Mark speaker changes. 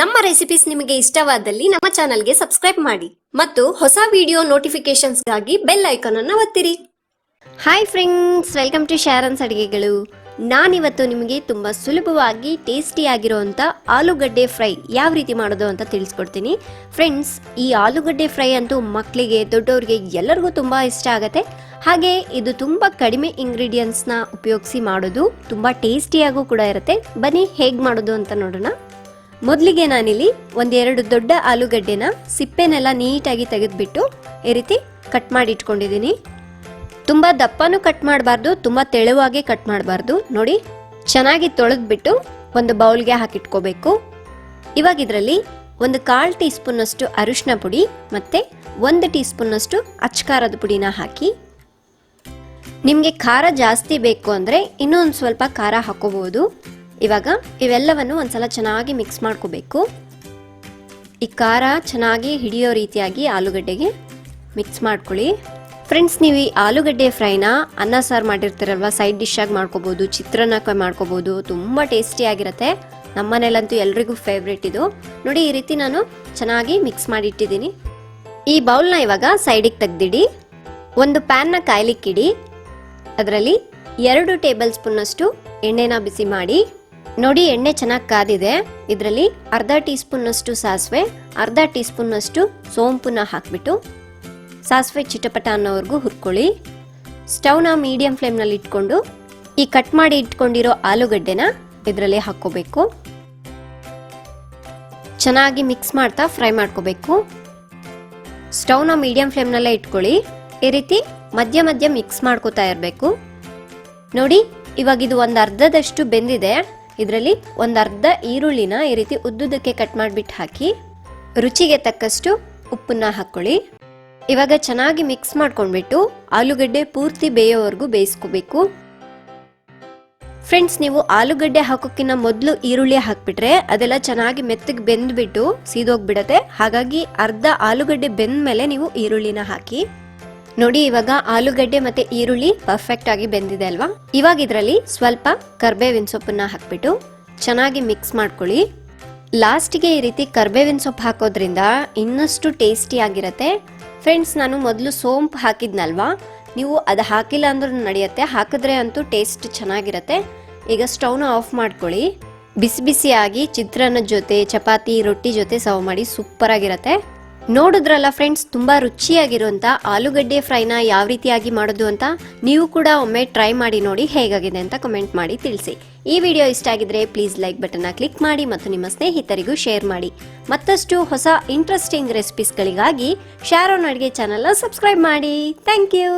Speaker 1: ನಮ್ಮ ರೆಸಿಪೀಸ್ ನಿಮಗೆ ಇಷ್ಟವಾದಲ್ಲಿ ನಮ್ಮ ಚಾನೆಲ್ಗೆ ಸಬ್ಸ್ಕ್ರೈಬ್ ಮಾಡಿ ಮತ್ತು ಹೊಸ ವಿಡಿಯೋ ನೋಟಿಫಿಕೇಶನ್ಸ್ಗಾಗಿ ಬೆಲ್ ಐಕಾನ್ ಅನ್ನು ಒತ್ತಿರಿ. Hi friends, welcome to Sharan's ಅಡಿಗೆಗಳು. ನಾನಿವತ್ತು ನಿಮಗೆ ತುಂಬ ಸುಲಭವಾಗಿ ಟೇಸ್ಟಿಯಾಗಿರುವಂಥ ಆಲೂಗಡ್ಡೆ ಫ್ರೈ ಯಾವ ರೀತಿ ಮಾಡೋದು ಅಂತ ತಿಳಿಸ್ಕೊಡ್ತೀನಿ. ಫ್ರೆಂಡ್ಸ್, ಈ ಆಲೂಗಡ್ಡೆ ಫ್ರೈ ಅಂತೂ ಮಕ್ಕಳಿಗೆ ದೊಡ್ಡವರಿಗೆ ಎಲ್ಲರಿಗೂ ತುಂಬ ಇಷ್ಟ ಆಗುತ್ತೆ. ಹಾಗೆ ಇದು ತುಂಬ ಕಡಿಮೆ ಇಂಗ್ರೀಡಿಯೆಂಟ್ಸ್ನ ಉಪಯೋಗಿಸಿ ಮಾಡೋದು, ತುಂಬ ಟೇಸ್ಟಿಯಾಗೂ ಕೂಡ ಇರುತ್ತೆ. ಬನ್ನಿ ಹೇಗೆ ಮಾಡೋದು ಅಂತ ನೋಡೋಣ. ಮೊದಲಿಗೆ ನಾನಿಲ್ಲಿ ಒಂದೆರಡು ದೊಡ್ಡ ಆಲೂಗಡ್ಡೆನ ಸಿಪ್ಪೆನೆಲ್ಲ ನೀಟಾಗಿ ತೆಗೆದುಬಿಟ್ಟು ಈ ರೀತಿ ಕಟ್ ಮಾಡಿ ಇಟ್ಕೊಂಡಿದ್ದೀನಿ. ತುಂಬ ದಪ್ಪನೂ ಕಟ್ ಮಾಡಬಾರ್ದು, ತುಂಬ ತೆಳುವಾಗಿ ಕಟ್ ಮಾಡಬಾರ್ದು. ನೋಡಿ, ಚೆನ್ನಾಗಿ ತೊಳೆದ್ಬಿಟ್ಟು ಒಂದು ಬೌಲ್ಗೆ ಹಾಕಿಟ್ಕೋಬೇಕು. ಇವಾಗ ಇದರಲ್ಲಿ ಒಂದು 1/4 ಟೀ ಸ್ಪೂನ್ನಷ್ಟು ಅರಿಶಿನ ಪುಡಿ ಮತ್ತು 1 ಟೀ ಸ್ಪೂನ್ನಷ್ಟು ಅಚ್ಚಕಾರದ ಪುಡಿನ ಹಾಕಿ, ನಿಮಗೆ ಖಾರ ಜಾಸ್ತಿ ಬೇಕು ಅಂದರೆ ಇನ್ನೂ ಒಂದು ಸ್ವಲ್ಪ ಖಾರ ಹಾಕೋಬಹುದು. ಇವಾಗ ಇವೆಲ್ಲವನ್ನು ಒಂದ್ಸಲ ಚೆನ್ನಾಗಿ ಮಿಕ್ಸ್ ಮಾಡ್ಕೋಬೇಕು. ಈ ಖಾರ ಚೆನ್ನಾಗಿ ಹಿಡಿಯೋ ರೀತಿಯಾಗಿ ಆಲೂಗಡ್ಡೆಗೆ ಮಿಕ್ಸ್ ಮಾಡ್ಕೊಳ್ಳಿ. ಫ್ರೆಂಡ್ಸ್, ನೀವು ಈ ಆಲೂಗಡ್ಡೆ ಫ್ರೈನ ಅನ್ನ ಸಾರು ಮಾಡಿರ್ತೀರಲ್ವ, ಸೈಡ್ ಡಿಶ್ ಆಗಿ ಮಾಡ್ಕೋಬಹುದು, ಚಿತ್ರಾನ್ನಕ್ಕೆ ಮಾಡ್ಕೋಬಹುದು. ತುಂಬ ಟೇಸ್ಟಿಯಾಗಿರುತ್ತೆ. ನಮ್ಮನೇಲಂತೂ ಎಲ್ರಿಗೂ ಫೇವ್ರೇಟ್ ಇದು. ನೋಡಿ, ಈ ರೀತಿ ನಾನು ಚೆನ್ನಾಗಿ ಮಿಕ್ಸ್ ಮಾಡಿ ಇಟ್ಟಿದ್ದೀನಿ. ಈ ಬೌಲ್ನ ಇವಾಗ ಸೈಡಿಗೆ ತೆಗ್ದಿಡಿ. ಒಂದು ಪ್ಯಾನ್ನ ಕಾಯ್ಲಿಕ್ಕಿಡಿ. ಅದರಲ್ಲಿ 2 ಟೇಬಲ್ ಸ್ಪೂನ್ನಷ್ಟು ಎಣ್ಣೆನ ಬಿಸಿ ಮಾಡಿ. ನೋಡಿ, ಎಣ್ಣೆ ಚೆನ್ನಾಗಿ ಕಾದಿದೆ. ಇದರಲ್ಲಿ ಅರ್ಧ ಟೀ ಸ್ಪೂನ್ನಷ್ಟು ಸಾಸಿವೆ, ಅರ್ಧ ಟೀ ಸ್ಪೂನ್ನಷ್ಟು ಸೋಂಪುನ ಹಾಕಿಬಿಟ್ಟು ಸಾಸಿವೆ ಚಿಟಪಟ ಅನ್ನೋವರೆಗೂ ಹುರ್ಕೊಳ್ಳಿ. ಸ್ಟವ್ನ ಮೀಡಿಯಂ ಫ್ಲೇಮ್ನಲ್ಲಿ ಇಟ್ಕೊಂಡು ಈ ಕಟ್ ಮಾಡಿ ಇಟ್ಕೊಂಡಿರೋ ಆಲೂಗಡ್ಡೆನ ಇದರಲ್ಲಿ ಹಾಕ್ಕೋಬೇಕು. ಚೆನ್ನಾಗಿ ಮಿಕ್ಸ್ ಮಾಡ್ತಾ ಫ್ರೈ ಮಾಡ್ಕೋಬೇಕು. ಸ್ಟವ್ನ ಮೀಡಿಯಂ ಫ್ಲೇಮ್ನಲ್ಲೇ ಇಟ್ಕೊಳ್ಳಿ. ಈ ರೀತಿ ಮಧ್ಯ ಮಧ್ಯ ಮಿಕ್ಸ್ ಮಾಡ್ಕೋತಾ ಇರಬೇಕು. ನೋಡಿ, ಇವಾಗ ಇದು ಒಂದು ಅರ್ಧದಷ್ಟು ಬೆಂದಿದೆ. ಇದರಲ್ಲಿ ಒಂದು ಅರ್ಧ ಈರುಳ್ಳಿನ ಈ ರೀತಿ ಉದ್ದುದಕ್ಕೆ ಕಟ್ ಮಾಡಿಬಿಟ್ಟು ಹಾಕಿ, ರುಚಿಗೆ ತಕ್ಕಷ್ಟು ಉಪ್ಪನ್ನ ಹಾಕ್ಕೊಳ್ಳಿ. ಇವಾಗ ಚೆನ್ನಾಗಿ ಮಿಕ್ಸ್ ಮಾಡ್ಕೊಂಡ್ಬಿಟ್ಟು ಆಲೂಗಡ್ಡೆ ಪೂರ್ತಿ ಬೇಯೋವರೆಗೂ ಬೇಯಿಸ್ಕೋಬೇಕು. ಫ್ರೆಂಡ್ಸ್, ನೀವು ಆಲೂಗಡ್ಡೆ ಹಾಕೋಕ್ಕಿಂತ ಮೊದಲು ಈರುಳ್ಳಿ ಹಾಕ್ಬಿಟ್ರೆ ಅದೆಲ್ಲ ಚೆನ್ನಾಗಿ ಮೆತ್ತಗೆ ಬೆಂದ್ಬಿಟ್ಟು ಸೀದೋಗ್ಬಿಡತ್ತೆ. ಹಾಗಾಗಿ ಅರ್ಧ ಆಲೂಗಡ್ಡೆ ಬೆಂದ ಮೇಲೆ ನೀವು ಈರುಳ್ಳಿನ ಹಾಕಿ. ನೋಡಿ, ಇವಾಗ ಆಲೂಗಡ್ಡೆ ಮತ್ತೆ ಈರುಳ್ಳಿ ಪರ್ಫೆಕ್ಟ್ ಆಗಿ ಬೆಂದಿದೆ ಅಲ್ವಾ. ಇವಾಗ ಇದರಲ್ಲಿ ಸ್ವಲ್ಪ ಕರ್ಬೇವಿನ ಸೊಪ್ಪನ್ನ ಹಾಕ್ಬಿಟ್ಟು ಚೆನ್ನಾಗಿ ಮಿಕ್ಸ್ ಮಾಡ್ಕೊಳ್ಳಿ. ಲಾಸ್ಟಿಗೆ ಈ ರೀತಿ ಕರ್ಬೇವಿನ ಸೊಪ್ಪು ಹಾಕೋದ್ರಿಂದ ಇನ್ನಷ್ಟು ಟೇಸ್ಟಿ ಆಗಿರತ್ತೆ. ಫ್ರೆಂಡ್ಸ್, ನಾನು ಮೊದಲು ಸೋಂಪು ಹಾಕಿದ್ನಲ್ವಾ, ನೀವು ಅದು ಹಾಕಿಲ್ಲ ಅಂದ್ರೂ ನಡೆಯುತ್ತೆ, ಹಾಕಿದ್ರೆ ಅಂತೂ ಟೇಸ್ಟ್ ಚೆನ್ನಾಗಿರತ್ತೆ. ಈಗ ಸ್ಟವ್ನ ಆಫ್ ಮಾಡ್ಕೊಳ್ಳಿ. ಬಿಸಿ ಬಿಸಿಯಾಗಿ ಚಿತ್ರಾನ್ನದ ಜೊತೆ, ಚಪಾತಿ, ರೊಟ್ಟಿ ಜೊತೆ ಸರ್ವ್ ಮಾಡಿ ಸೂಪರ್ ಆಗಿರತ್ತೆ. ನೋಡಿದ್ರಲ್ಲ ಫ್ರೆಂಡ್ಸ್, ತುಂಬ ರುಚಿಯಾಗಿರುವಂಥ ಆಲೂಗಡ್ಡೆ ಫ್ರೈನ ಯಾವ ರೀತಿಯಾಗಿ ಮಾಡೋದು ಅಂತ. ನೀವು ಕೂಡ ಒಮ್ಮೆ ಟ್ರೈ ಮಾಡಿ ನೋಡಿ, ಹೇಗಾಗಿದೆ ಅಂತ ಕಮೆಂಟ್ ಮಾಡಿ ತಿಳಿಸಿ. ಈ ವಿಡಿಯೋ ಇಷ್ಟ ಆಗಿದ್ರೆ ಪ್ಲೀಸ್ ಲೈಕ್ ಬಟನ್ನ ಕ್ಲಿಕ್ ಮಾಡಿ ಮತ್ತು ನಿಮ್ಮ ಸ್ನೇಹಿತರಿಗೂ ಶೇರ್ ಮಾಡಿ. ಮತ್ತಷ್ಟು ಹೊಸ ಇಂಟ್ರೆಸ್ಟಿಂಗ್ ರೆಸಿಪೀಸ್ಗಳಿಗಾಗಿ ಶಾರೋನ್ ಅಡುಗೆ ಚಾನಲ್ನ ಸಬ್ಸ್ಕ್ರೈಬ್ ಮಾಡಿ. Thank you.